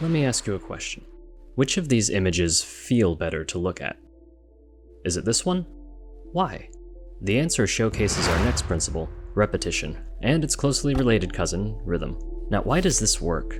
Let me ask you a question. Which of these images feel better to look at? Is it this one? Why? The answer showcases our next principle, repetition, and its closely related cousin, rhythm. Now, why does this work?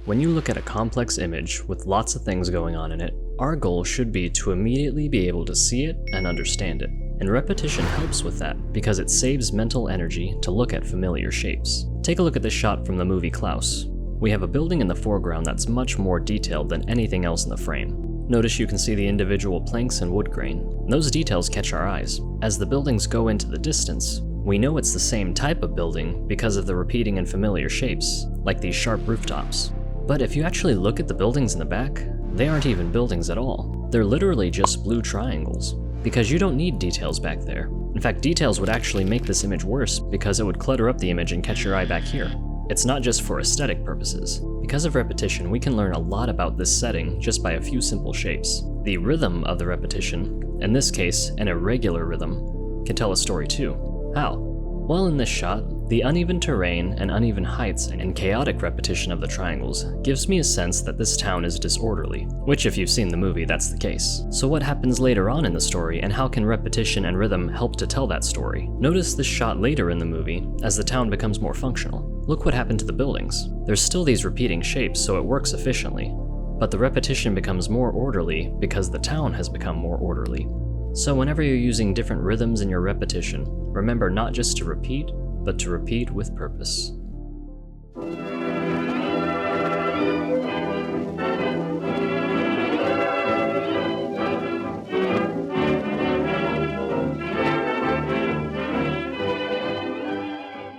When you look at a complex image with lots of things going on in it, our goal should be to immediately be able to see it and understand it. And repetition helps with that because it saves mental energy to look at familiar shapes. Take a look at this shot from the movie Klaus. We have a building in the foreground that's much more detailed than anything else in the frame. Notice you can see the individual planks and wood grain. Those details catch our eyes. As the buildings go into the distance, we know it's the same type of building because of the repeating and familiar shapes, like these sharp rooftops. But if you actually look at the buildings in the back, they aren't even buildings at all. They're literally just blue triangles, because you don't need details back there. In fact, details would actually make this image worse because it would clutter up the image and catch your eye back here. It's not just for aesthetic purposes. Because of repetition, we can learn a lot about this setting just by a few simple shapes. The rhythm of the repetition, in this case an irregular rhythm, can tell a story too. How? Well, in this shot, the uneven terrain and uneven heights and chaotic repetition of the triangles gives me a sense that this town is disorderly, which if you've seen the movie, that's the case. So what happens later on in the story, and how can repetition and rhythm help to tell that story? Notice this shot later in the movie as the town becomes more functional. Look what happened to the buildings. There's still these repeating shapes, so it works efficiently, but the repetition becomes more orderly because the town has become more orderly. So whenever you're using different rhythms in your repetition, remember not just to repeat, but to repeat with purpose.